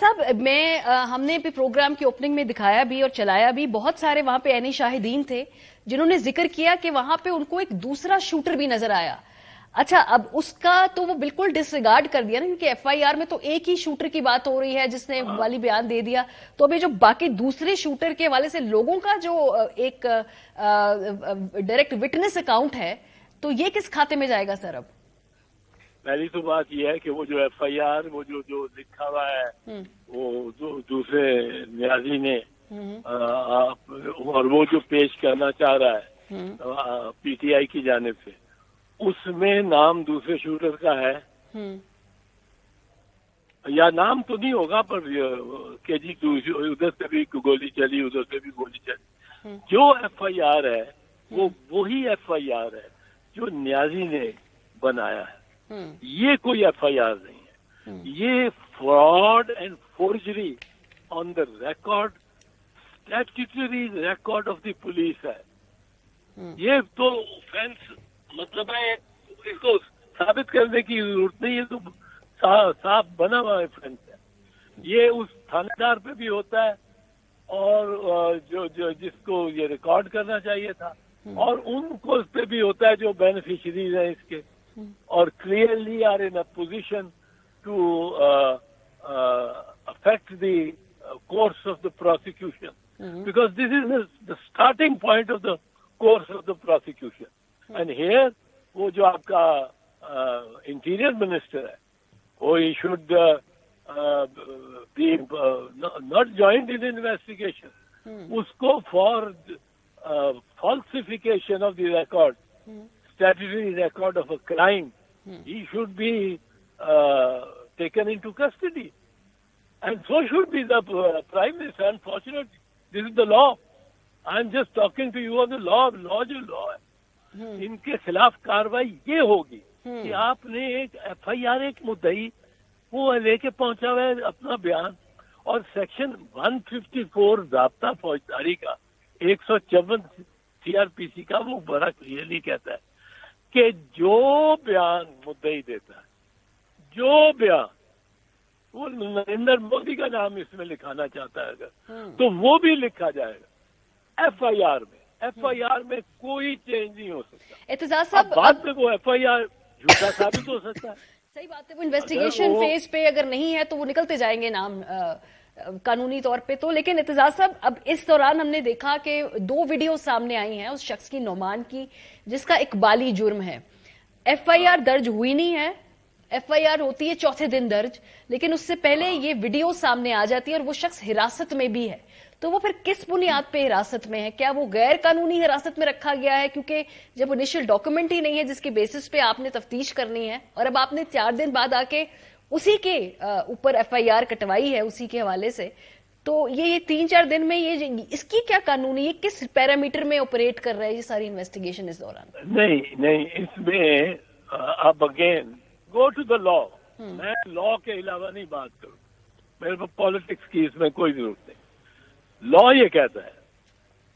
साहब हम ने भी प्रोग्राम की ओपनिंग में दिखाया भी और चलाया भी, बहुत सारे वहां पे ऐनी शाहिदीन थे जिन्होंने जिक्र किया कि वहां पे उनको एक दूसरा शूटर भी नजर आया। अच्छा, अब उसका तो वो बिल्कुल डिसरिगार्ड कर दिया ना, क्योंकि एफआईआर में तो एक ही शूटर की बात हो रही है जिसने वाली बयान दे दिया। तो अभी जो बाकी दूसरे शूटर के हवाले से लोगों का जो एक डायरेक्ट विटनेस अकाउंट है, तो ये किस खाते में जाएगा सर? अब पहली तो बात यह है कि वो जो एफआईआर वो जो लिखा हुआ है वो दूसरे न्याजी ने और वो जो पेश करना चाह रहा है पीटीआई की जानिब से, उसमें नाम दूसरे शूटर का है या नाम तो नहीं होगा, पर के जी उधर से भी गोली चली, उधर से भी गोली चली। जो एफआईआर है वो वही एफआईआर है जो न्याजी ने बनाया है। ये कोई एफआईआर नहीं है, ये fraud and forgery on the record, statutory record of the police है। ये तो ऑफेंस मतलब है, इसको साबित करने की जरूरत नहीं है, तो साफ बना हुआ ऑफेंस है। ये उस थानेदार पे भी होता है और जो जिसको ये रिकॉर्ड करना चाहिए था, और उनको उस पे भी होता है जो बेनिफिशरीज हैं इसके, और clearly are in a position to affect the course of the prosecution, because this is the starting point of the course of the prosecution. And here वो जो आपका इंटीरियर मिनिस्टर है, वो he should be not joined in investigation. उसको for falsification of the record, statutory record of a crime, he should be taken into custody. And so should be the Prime Minister. Unfortunately, this is the law. I am just talking to you on the law. Law जो law है, इनके खिलाफ कार्रवाई ये होगी कि आपने एक एफआईआर, एक मुद्दई वो लेके पहुंचा हुआ है अपना बयान, और सेक्शन 154 ज़ाब्ता फौजदारी का 154 सीआरपीसी का वो बड़ा क्लियरली कहता है कि जो बयान मुद्दई देता है, जो बयान वो नरेंद्र मोदी का नाम इसमें लिखाना चाहता है अगर, तो वो भी लिखा जाएगा एफआईआर में। एफआईआर में कोई चेंज नहीं हो सकता। एतजाज साहब, बाद में वो एफआईआर झूठा साबित हो सकता है। सही बात है, वो इन्वेस्टिगेशन फेज पे अगर नहीं है तो वो निकलते जाएंगे नाम कानूनी तौर पे तो। लेकिन एतजाज साहब, अब इस दौरान हमने देखा कि 2 वीडियो सामने आई हैं उस शख्स की, नोमान की, जिसका इकबाली जुर्म है। एफआईआर दर्ज हुई नहीं है, एफआईआर होती है चौथे दिन दर्ज, लेकिन उससे पहले ये वीडियो सामने आ जाती है और वो शख्स हिरासत में भी है। तो वो फिर किस बुनियाद पे हिरासत में है? क्या वो गैर कानूनी हिरासत में रखा गया है? क्योंकि जब इनिशियल डॉक्यूमेंट ही नहीं है जिसके बेसिस पे आपने तफ्तीश करनी है, और अब आपने 4 दिन बाद आके उसी के ऊपर एफआईआर कटवाई है उसी के हवाले से, तो ये 3-4 दिन में ये इसकी क्या कानूनी, ये किस पैरामीटर में ऑपरेट कर रहा है ये सारी इन्वेस्टिगेशन इस दौरान? नहीं, इसमें अब again go to the law. मैं लॉ के अलावा नहीं बात करूं, मेरे को पॉलिटिक्स की इसमें कोई जरूरत नहीं। लॉ ये कहता है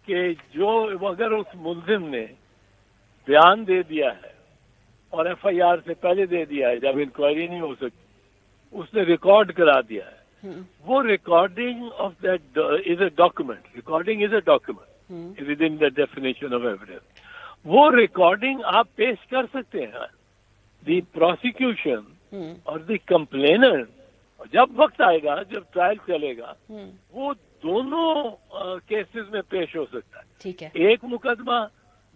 कि जो अगर उस मुल्जिम ने बयान दे दिया है और एफआईआर से पहले दे दिया है, जब इंक्वायरी नहीं हो सकती, उसने रिकॉर्ड करा दिया है, वो recording of that is a document. Recording is a document with in the definition of evidence. वो रिकॉर्डिंग आप पेश कर सकते हैं। द प्रोसिक्यूशन और द कंप्लेनर, जब वक्त आएगा, जब ट्रायल चलेगा, वो दोनों केसेस में पेश हो सकता है। ठीक है। एक मुकदमा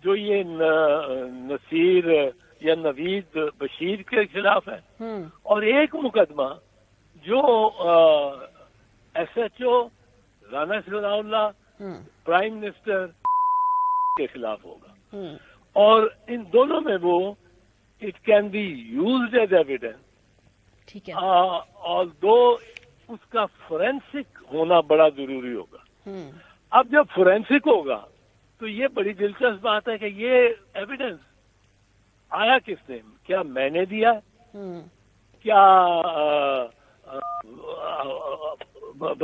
जो ये नसीर या नवीद बशीर के खिलाफ है, और एक मुकदमा जो SHO Rana Sanaullah prime minister के खिलाफ होगा। और इन दोनों में वो it can be used as evidence. ठीक है। ऑल्दो उसका फोरेंसिक होना बड़ा जरूरी होगा। अब जब फोरेंसिक होगा तो ये बड़ी दिलचस्प बात है कि ये एविडेंस आया किसने? क्या मैंने दिया? क्या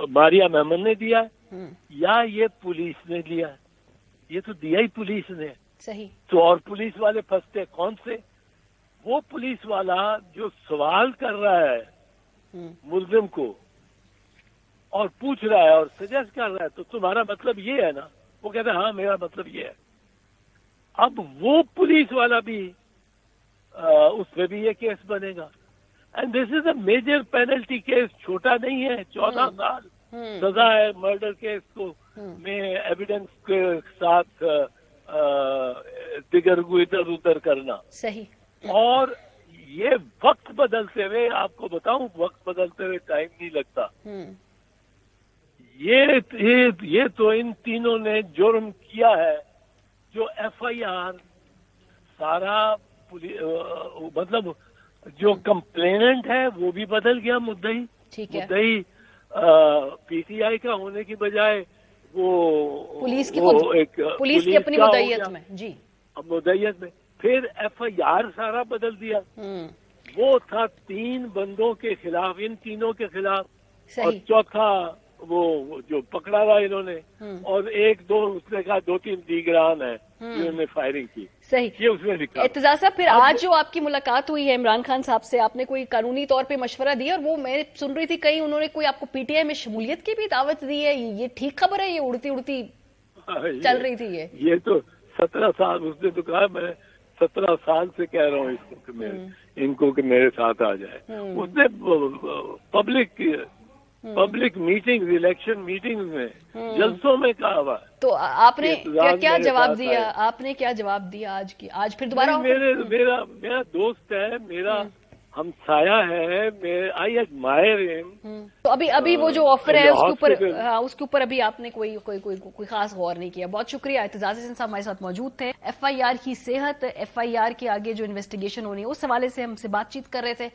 मारिया मेमन ने दिया? या ये पुलिस ने दिया? ये तो दिया ही पुलिस ने। सही। तो और पुलिस वाले फंसते कौन से? वो पुलिस वाला जो सवाल कर रहा है मुल्जिम को اور پوچھ رہا ہے اور سجیسٹ کر رہا ہے تو تمہارا مطلب یہ ہے نا؟ وہ کہتا ہے ہاں میرا مطلب یہ ہے. اب وہ پولیس والا بھی اس پہ بھی یہ کیس بنے گا. And this is a major penalty case, چھوٹا نہیں ہے. 14 سال سزا ہے مرڈر کیس کو میں ایویڈنس کے ساتھ دیگر کو ادھر ادھر کرنا. صحیح. اور یہ وقت بدلتے ہوئے، آپ کو بتاؤں وقت بدلتے ہوئے ٹائم نہیں لگتا. یہ تو ان تینوں نے جرم کیا ہے. جو ایف آئی آر سارا مطلب جو کمپلیننٹ ہے وہ بھی بدل گیا. مدعی پی ٹی آئی کا ہونے کی بجائے وہ پولیس کی اپنی مدعیت میں. جی مدعیت میں پھر ایف آئی آر سارا بدل دیا. وہ تھا 3 بندوں کے خلاف، ان تینوں کے خلاف. اور چوتھا وہ جو پکڑا ہوا انہوں نے، اور 1-2 اس نے کہا 2-3 دیگران ہیں جنہوں نے فائرنگ کی. صحیح. یہ اس میں لکھا. اعتزاز صاحب پھر آج جو آپ کی ملاقات ہوئی ہے عمران خان صاحب سے، آپ نے کوئی قانونی طور پہ مشورہ دیا؟ اور وہ میں سن رہی تھی کہیں انہوں نے کوئی آپ کو پی ٹی آئی میں شمولیت کی بھی دعوت دی ہے. یہ ٹھیک خبر ہے؟ یہ اڑتی اڑتی چل رہی تھی. یہ تو 17 سال اس نے تو کہا، میں 17 سال سے کہہ رہا ہوں اس کو کہ ان کو کہ میرے ساتھ آ جائے. اس نے پبلک میٹنگ، الیکشن میٹنگ میں، جلسوں میں کہا ہوا. تو آپ نے کیا جواب دیا؟ آپ نے کیا جواب دیا آج پھر دوبارہ؟ میرا دوست ہے، میرا ہمسایہ ہے، آئی ایڈمائر ہم. تو ابھی وہ جو آفر ہے اس کے اوپر ابھی آپ نے کوئی خاص غور نہیں کیا. بہت شکریہ. اعتزاز احسن صاحب ہمارے ساتھ موجود تھے. ایف آئی آر کی صحت، ایف آئی آر کے آگے جو انویسٹیگیشن ہونی ہے اس حوالے سے ہم سے بات چیت کر رہے تھے.